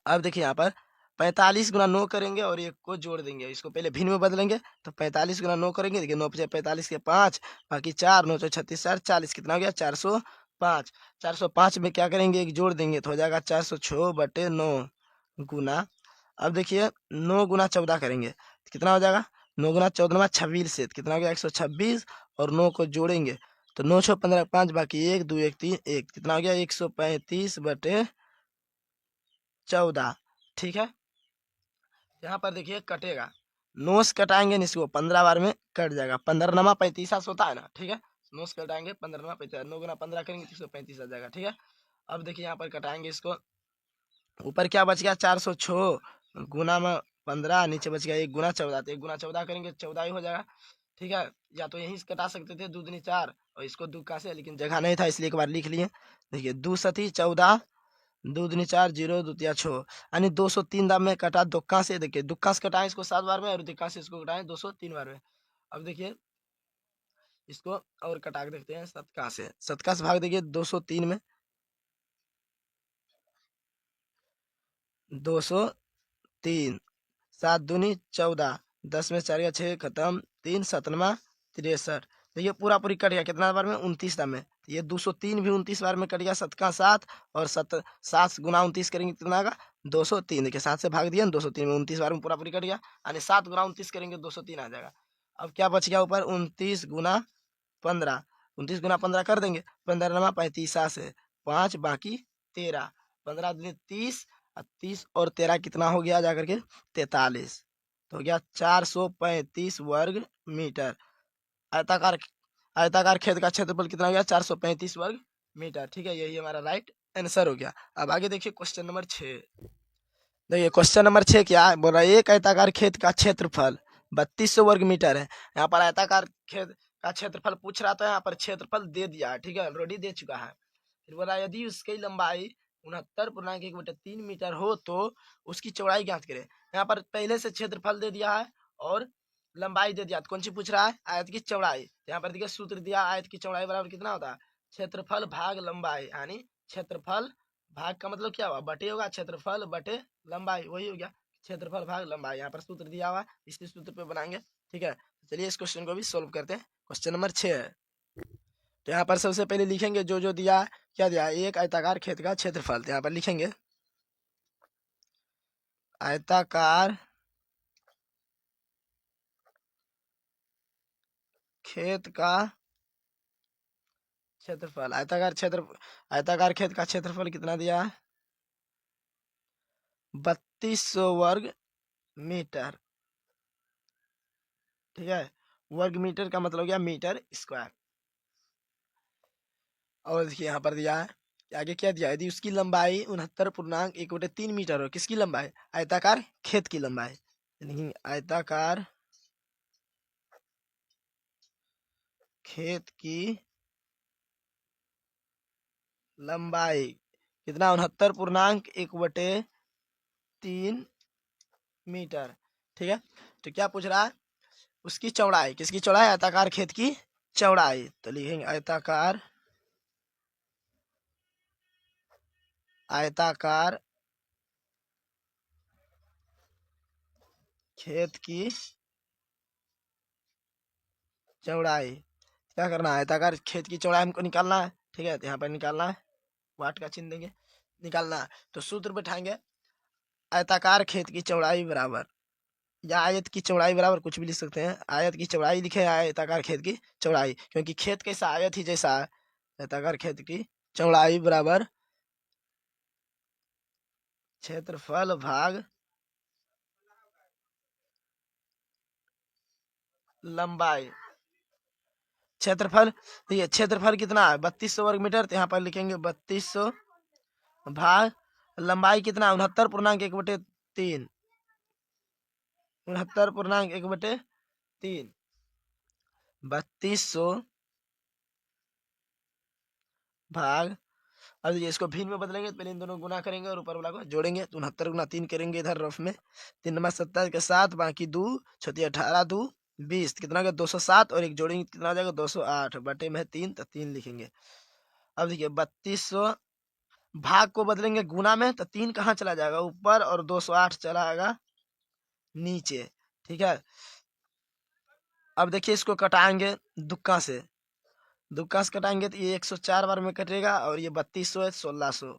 अब देखिए यहाँ पर 45 गुना 9 करेंगे और एक को जोड़ देंगे, इसको पहले भिन्न में बदलेंगे, तो 45 गुना 9 करेंगे, देखिए 9 × 45 के 5, बाकी 4, 9 × 36 40, कितना हो गया 405। 405 में क्या करेंगे, एक जोड़ देंगे तो हो जाएगा 406/9 गुना, अब देखिए 9 गुना 14 करेंगे तो कितना हो जाएगा, 9 गुना 14 26 से, कितना हो गया 126, और 9 को जोड़ेंगे तो 9 6 15 5, बाकी 1 2 1 3 1, कितना हो गया 135/14। ठीक है, यहाँ पर देखिए कटेगा, 9 से कटाएंगे इसको 15 बार में कट जाएगा, 15 नमा 35 होता है ना। ठीक है, 9 से कटाएंगे 15 नमा 35, 9 गुना 15 करेंगे तो 135 आ जाएगा। ठीक है, अब देखिए यहाँ पर कटाएंगे इसको, ऊपर क्या बच गया 406 गुना में 15, नीचे बच गया 1 गुना 14, तो 1 गुना 14 करेंगे 14 ही हो जाएगा। ठीक है, या तो यहीं से कटा सकते थे 2 दूनी 4 और इसको 2 का से, लेकिन जगह नहीं था इसलिए एक बार लिख लिए। देखिए 2 सती 14, 2 दूनी 4, 0 2 तिया 6, यानी 203 दाम में कटा दुक्का से। देखिए दुक्का से कटाएं इसको 7 बार में, और दुक्का से इसको कटाएं 203 बार में। अब देखिए इसको और कटा के देखते हैं, शतका से, शतका से भाग देखिए 203 में, 203, 7 दूनी 14, 10 में 4 या 6 खत्म, 3 7 63, तो ये पूरा पूरी कट गया कितना बार में 29 दाम में, तो ये 203 भी 29 बार में कट गया, शतका 7, और 7 गुना 29 करेंगे कितना आएगा 203, देखिए 7 से भाग दिया 203 में 29 बार में पूरा पूरी कट गया, यानी 7 गुना 29 करेंगे 203 आ जाएगा। अब क्या बच गया ऊपर 29 गुना 15, 29 गुना 15 कर देंगे, 15 नमा 35 से 5, बाकी 13, 15 दूनी 30, 30 और 13 कितना हो गया जाकर के 43, तो हो गया 435 वर्ग मीटर। आयताकार आयताकार खेत का क्षेत्रफल कितना हो गया 435 वर्ग मीटर। ठीक है, यही हमारा राइट आंसर हो गया। अब आगे देखिए क्वेश्चन नंबर 6। देखिए क्वेश्चन नंबर 6 क्या है, बोल रहा है एक आयताकार खेत का क्षेत्रफल 3200 वर्ग मीटर है। यहाँ पर आयताकार खेत का क्षेत्रफल पूछ रहा था, यहाँ पर क्षेत्रफल दे दिया है, ठीक है, ऑलरेडी दे चुका है। फिर बोला यदि उसकी लंबाई 69.1/3 मीटर हो तो उसकी चौड़ाई ज्ञात करें। यहाँ पर पहले से क्षेत्रफल दे दिया है और लंबाई दे दिया, तो कौन सी पूछ रहा है, आयत की चौड़ाई। यहाँ पर देखिए सूत्र दिया, आयत की चौड़ाई बराबर कितना होता है, क्षेत्रफल भाग लंबाई, यानी क्षेत्रफल भाग का मतलब क्या हुआ, बटे होगा, क्षेत्रफल बटे लंबाई, वही हो गया क्षेत्रफल भाग लंबाई। यहाँ पर सूत्र दिया हुआ, इसी सूत्र पे बनाएंगे, ठीक है। चलिए इस क्वेश्चन को भी सोल्व करते हैं। क्वेश्चन नंबर 6 है, तो यहाँ पर सबसे पहले लिखेंगे जो दिया है, क्या दिया है, एक आयताकार खेत का क्षेत्रफल। तो यहाँ पर लिखेंगे आयताकार खेत का क्षेत्रफल, आयताकार खेत का क्षेत्रफल कितना दिया है, 3200 वर्ग मीटर, ठीक है। वर्ग मीटर का मतलब क्या, मीटर स्क्वायर। और देखिए यहाँ पर दिया है कि आगे क्या दिया है, यदि उसकी लंबाई 69.1/3 मीटर हो, किसकी लंबाई, आयताकार खेत की लंबाई, यानी आयताकार खेत की लंबाई कितना, 69.1/3 मीटर, ठीक है। तो क्या पूछ रहा है, उसकी चौड़ाई, किसकी चौड़ाई, आयताकार खेत की चौड़ाई। तो लिखेंगे आयताकार खेत की चौड़ाई। क्या करना है, आयताकार खेत की चौड़ाई हमको निकालना है, ठीक है। तो यहाँ पर निकालना है, वाट का चिन्ह देंगे, निकालना है। तो सूत्र बैठाएंगे, आयताकार खेत की चौड़ाई बराबर, या आयत की चौड़ाई बराबर, कुछ भी लिख सकते हैं, आयत की चौड़ाई लिखे, आयताकार खेत की चौड़ाई, क्योंकि खेत कैसा, आयत ही जैसा है। आयताकार खेत की चौड़ाई बराबर क्षेत्रफल भाग लंबाई। क्षेत्रफल, ये क्षेत्रफल कितना है, 3200 वर्ग मीटर। तो यहाँ पर लिखेंगे 3200 भाग लंबाई कितना, 69.1/3, 69.1/3, 3200 भाग, अब ये इसको भिन्न में बदलेंगे, तो पहले इन दोनों को गुना करेंगे और ऊपर वाला को जोड़ेंगे, तो 69 × 3 करेंगे इधर रफ में, 3×7 के 7, बाकी 2 छती 18, 2 20, कितना हो गया 207, और एक जोड़ेंगे कितना हो जाएगा 208, बटे में 3, तो 3 लिखेंगे। अब देखिए 3200 भाग को बदलेंगे गुना में, तो 3 कहाँ चला जाएगा, ऊपर, और 208 चला आएगा नीचे, ठीक है। अब देखिए इसको कटाएंगे दुक्का से, दुक्का से कटाएंगे तो ये 104 बार में कटेगा, और ये 3200 है, 1600,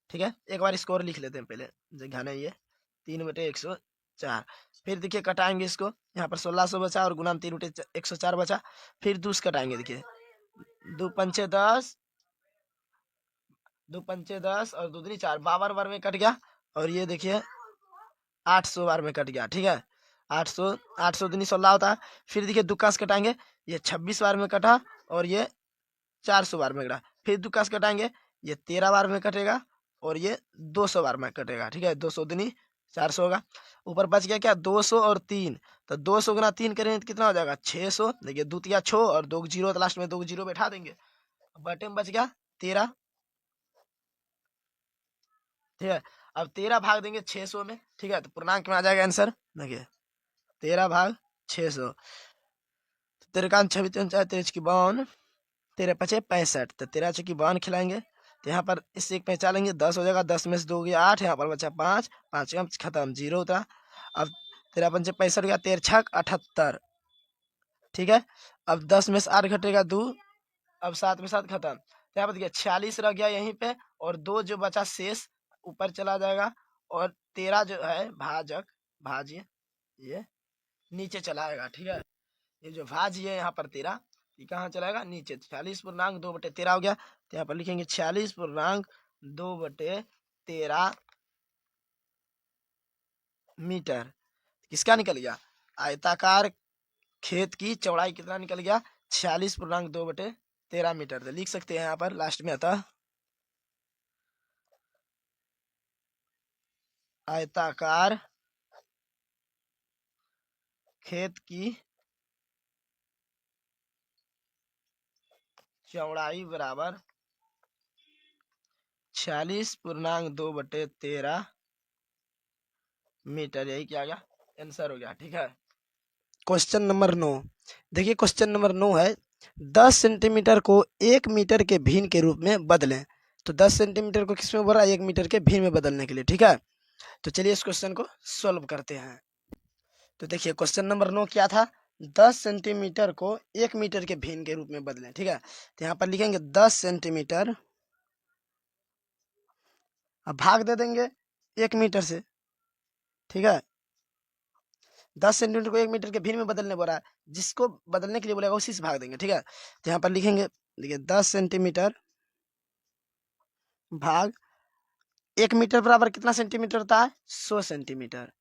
ठीक है। एक बार इसको और लिख लेते हैं पहले, जगह नहीं है, 3/104। फिर देखिए कटाएंगे इसको, यहाँ पर 1600 बचा, और गुना में 3/104 बचा। फिर दूस कटाएंगे, देखिए 2×5 = 10, 2×5 = 10, और 2×2 = 4, 52 बार में कट गया, और ये देखिए 800 बार में कट गया, ठीक है। 800, 800×16 होता है। फिर देखिए दुक्का से कटाएंगे, ये 26 बार में कटा, और ये 400 बार में कटा। फिर दुक्का से कटाएंगे, ये 13 बार में कटेगा, और ये 200 बार में कटेगा, ठीक है। 200×400 होगा। ऊपर बच गया क्या, 200 और 3, तो 200×3 करेंगे तो कितना हो जाएगा 600। देखिए 2 × 6 और 2 जीरो, तो लास्ट में 2 जीरो बैठा देंगे, बटे में बच गया 13, ठीक है। अब 13 भाग देंगे 600 में, ठीक है, तो पूर्णांक में आ जाएगा आंसर। देखिए 13 भाग 600, 13×5 = 54, 13×5 = 65, तो 13×6 = 52 खिलाएंगे। तो यहाँ पर इससे एक पहचानेंगे, 10 हो जाएगा, 10 में से 2 गया 8, यहाँ पर बचा 5, 5 का खत्म, जीरो उतरा। अब 13×5 = 65 गया, 13×6 = 78, ठीक है। अब 10 में से 8 घटेगा 2, अब 7 में 7 खत्म, तो यहाँ पर देखिए 46 रह गया यहीं पे, और 2 जो बचा शेष ऊपर चला जाएगा, और 13 जो है भाजक, भाज्य, ये नीचे चला आएगा, ठीक है। ये जो भाज्य है यहाँ पर 13, ये कहाँ चलाएगा, नीचे। 46/2/13 हो गया, तो यहाँ पर लिखेंगे 46/2/13 मीटर। किसका निकल गया, आयताकार खेत की चौड़ाई कितना निकल गया, 46/2/13 मीटर। तो लिख सकते हैं यहाँ पर लास्ट में, अतः आयताकार खेत की चौड़ाई बराबर 46.2/13 मीटर। यही क्या गया, आंसर हो गया। ठीक है, क्वेश्चन नंबर 9। देखिए क्वेश्चन नंबर 9 है 10 सेंटीमीटर को 1 मीटर के भिन्न के रूप में बदलें। तो 10 सेंटीमीटर को किस में बोल रहा है, 1 मीटर के भिन्न में बदलने के लिए। ठीक है, तो चलिए इस क्वेश्चन को सॉल्व करते हैं। तो देखिए क्वेश्चन नंबर 9 क्या था, 10 सेंटीमीटर को 1 मीटर के भिन्न के रूप में बदलें। ठीक है, तो यहाँ पर लिखेंगे 10 सेंटीमीटर, अब भाग दे देंगे 1 मीटर से। ठीक है, 10 सेंटीमीटर को 1 मीटर के भिन्न में बदलने बोला है, जिसको बदलने के लिए बोलेगा उसी से भाग देंगे। ठीक है, तो यहाँ पर लिखेंगे, देखिए 10 सेंटीमीटर भाग 1 मीटर बराबर कितना सेंटीमीटर होता है, 100 सेंटीमीटर।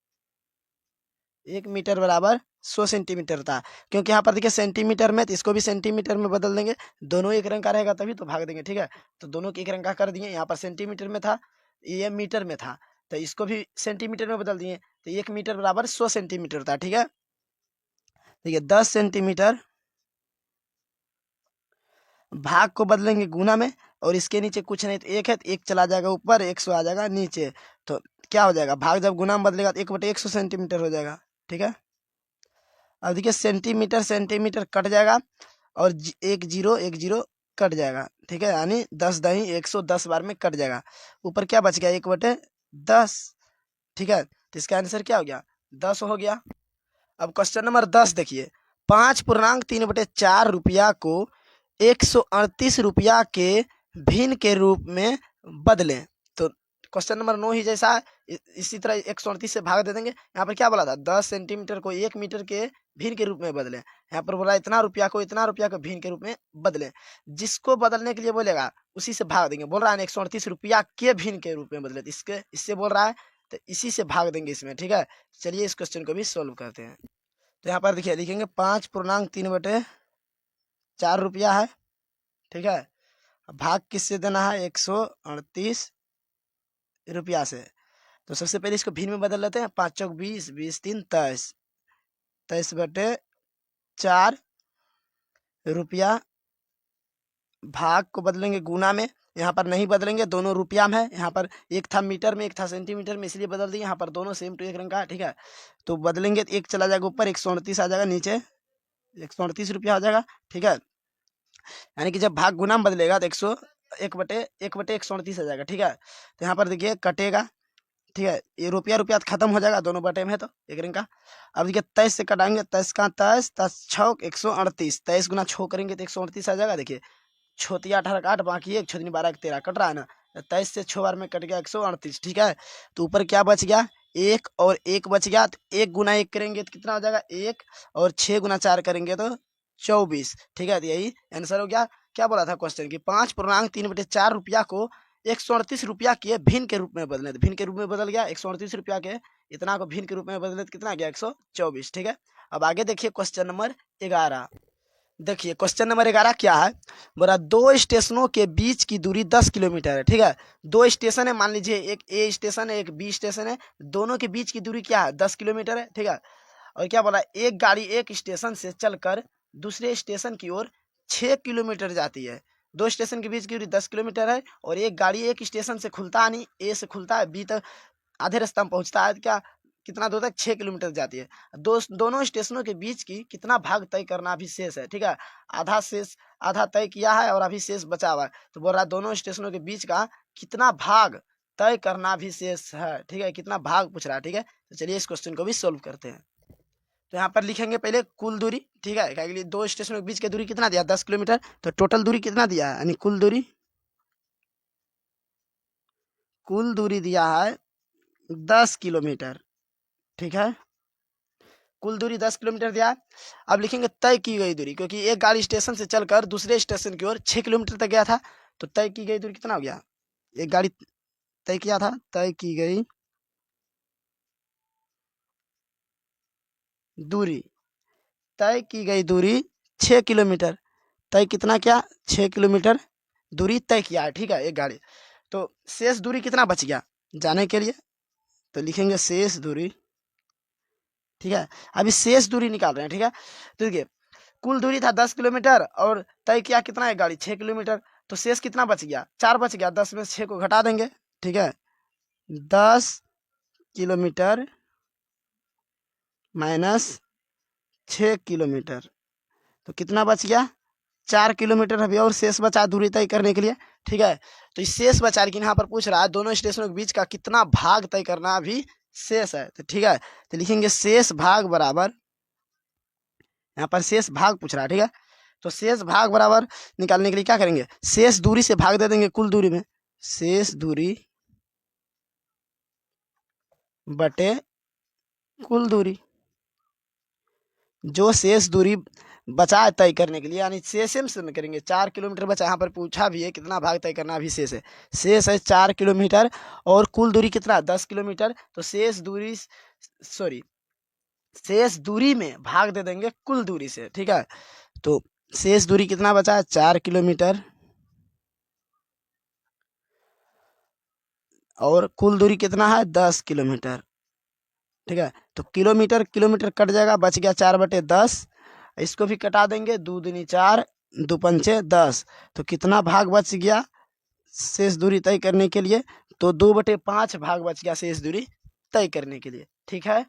1 मीटर बराबर 100 सेंटीमीटर था, क्योंकि यहाँ पर देखिए सेंटीमीटर में, तो इसको भी सेंटीमीटर में बदल देंगे, दोनों एक रंग का रहेगा तभी तो भाग देंगे। ठीक है, तो दोनों के एक रंग का कर दिए, यहाँ पर सेंटीमीटर में था, ये मीटर में था, तो इसको भी सेंटीमीटर में बदल दिए, तो 1 मीटर बराबर 100 सेंटीमीटर था। ठीक है, देखिए 10 सेंटीमीटर भाग को बदलेंगे गुना में, और इसके नीचे कुछ नहीं, तो एक है, तो एक चला जाएगा ऊपर, 100 आ जाएगा नीचे, तो क्या हो जाएगा, भाग जब गुना में बदलेगा तो 1/100 सेंटीमीटर हो जाएगा। ठीक है, अब देखिए सेंटीमीटर सेंटीमीटर कट जाएगा, और एक जीरो कट जाएगा। ठीक है, यानी 10 दही 110 बार में कट जाएगा, ऊपर क्या बच गया, 1/10। ठीक है, तो इसका आंसर क्या हो गया, 10 हो गया। अब क्वेश्चन नंबर 10 देखिए, 5.3/4 रुपया को 138 रुपया के भिन्न के रूप में बदलें। तो क्वेश्चन नंबर 9 ही जैसा है, इसी तरह 138 से भाग दे देंगे। यहाँ पर क्या बोला था, 10 सेंटीमीटर को 1 मीटर के भिन्न के रूप में बदलें, यहाँ पर बोला इतना रुपया को इतना रुपया के भिन्न के रूप में बदलें, जिसको बदलने के लिए बोलेगा उसी से भाग देंगे। बोल रहा है 138 रुपया के भिन्न के रूप में बदले, तो इससे बोल रहा है, तो इसी से भाग देंगे इसमें। ठीक है, चलिए इस क्वेश्चन को भी सोल्व करते हैं। तो यहाँ पर देखिए लिखेंगे 5.3/4 रुपया है। ठीक है, भाग किससे देना है, 138 रुपया से। तो सबसे पहले इसको भिन्न में बदल लेते हैं, 5 चौक 20, 20 3 23, 23/4 रुपया, भाग को बदलेंगे गुना में, यहाँ पर नहीं बदलेंगे, दोनों रुपया में है, यहाँ पर एक था मीटर में, एक था सेंटीमीटर में, इसलिए बदल दिए। यहाँ पर दोनों सेम टू एक रंग का है। ठीक है, तो बदलेंगे तो एक चला जाएगा ऊपर, 138 आ जाएगा नीचे, 138 रुपया हो जाएगा। ठीक है, यानी कि जब भाग गुना में बदलेगा तो 1/138 आ जाएगा। ठीक है, तो यहाँ पर देखिए कटेगा। ठीक है, ये रुपया रुपया खत्म हो जाएगा, दोनों बटे में है तो एक रंग का। अब देखिए 23 से कटाएंगे, 23 का 23, 23 छौक 138, 23 गुना 6 करेंगे तो 138 आ जाएगा। देखिए छोतिया 18 का 8, बाकी 1 छोटी 12 का 13 कट रहा है ना, 23 से 6 बार में कट गया 138। ठीक है, तो ऊपर क्या बच गया, 1 और 1 बच गया, तो 1 गुना 1 करेंगे तो कितना हो जाएगा 1, और 6 गुना 4 करेंगे तो 24। ठीक है, तो यही आंसर हो गया। क्या बोला था क्वेश्चन की, 5.3/4 रुपया को 138 रुपया के भिन्न के रूप में बदले, तो भिन्न के रूप में बदल गया, 138 रुपया के इतना को भिन्न के रूप में बदले तो कितना गया 124। ठीक है, अब आगे देखिए क्वेश्चन नंबर 11। देखिए क्वेश्चन नंबर 11 क्या है, बोला 2 स्टेशनों के बीच की दूरी 10 किलोमीटर है। ठीक है, 2 स्टेशन है, मान लीजिए एक ए स्टेशन है, एक बी स्टेशन है, दोनों के बीच की दूरी क्या है, 10 किलोमीटर है। ठीक है, और क्या बोला, एक गाड़ी एक स्टेशन से चलकर दूसरे स्टेशन की ओर 6 किलोमीटर जाती है। 2 स्टेशन के बीच की दूरी 10 किलोमीटर है, और एक गाड़ी एक स्टेशन से खुलता है, नहीं ए से खुलता है बी तक, आधे रास्ता में पहुंचता है, क्या कितना दूर तक, 6 किलोमीटर जाती है। दोनों स्टेशनों के बीच की कितना भाग तय करना अभी शेष है। ठीक है, आधा शेष, आधा तय किया है और अभी शेष बचा हुआ है, तो बोल रहा है दोनों स्टेशनों के बीच का कितना भाग तय करना भी शेष है। ठीक है, कितना भाग पूछ रहा है। ठीक है, तो चलिए इस क्वेश्चन को भी सोल्व करते हैं। तो यहाँ पर लिखेंगे पहले कुल दूरी। ठीक है, क्या 2 स्टेशनों के बीच की दूरी कितना दिया, 10 किलोमीटर, तो टोटल दूरी कितना दिया है, यानी कुल दूरी दिया है 10 किलोमीटर। ठीक है, कुल दूरी 10 किलोमीटर दिया है। अब लिखेंगे तय की गई दूरी, क्योंकि एक गाड़ी स्टेशन से चलकर दूसरे स्टेशन की ओर 6 किलोमीटर तक गया था, तो तय की गई दूरी कितना हो गया, एक गाड़ी तय किया था, तय की गई दूरी, 6 किलोमीटर, तय कितना क्या, 6 किलोमीटर दूरी तय किया है। ठीक है, एक गाड़ी, तो शेष दूरी कितना बच गया जाने के लिए, तो लिखेंगे शेष दूरी। ठीक है, अभी शेष दूरी निकाल रहे हैं। ठीक है, तो देखिए कुल दूरी था 10 किलोमीटर और तय किया कितना है गाड़ी 6 किलोमीटर, तो शेष कितना बच गया 4 बच गया, 10 में से 6 को घटा देंगे। ठीक है, 10 किलोमीटर माइनस 6 किलोमीटर, तो कितना बच गया 4 किलोमीटर अभी और शेष बचा दूरी तय करने के लिए। ठीक है, तो इस शेष बचा, लेकिन यहाँ पर पूछ रहा है दोनों स्टेशनों के बीच का कितना भाग तय करना अभी शेष है। तो ठीक है, तो लिखेंगे शेष भाग बराबर, यहाँ पर शेष भाग पूछ रहा है। ठीक है, तो शेष भाग बराबर निकालने के लिए क्या करेंगे, शेष दूरी से भाग दे देंगे कुल दूरी में, शेष दूरी बटे कुल दूरी। जो शेष दूरी बचा है तय करने के लिए, यानी शेष में करेंगे 4 किलोमीटर बचा, यहाँ पर पूछा भी है कितना भाग तय करना अभी शेष है। शेष है 4 किलोमीटर और कुल दूरी कितना 10 किलोमीटर, तो शेष दूरी में भाग दे देंगे कुल दूरी से। ठीक है, तो शेष दूरी कितना बचा है 4 किलोमीटर और कुल दूरी कितना है 10 किलोमीटर। ठीक है, तो किलोमीटर किलोमीटर कट जाएगा, बच गया 4/10, इसको भी कटा देंगे, 2 दूनी 4, 2 पंचे 10, तो कितना भाग बच गया शेष दूरी तय करने के लिए, तो 2/5 भाग बच गया शेष दूरी तय करने के लिए। ठीक है।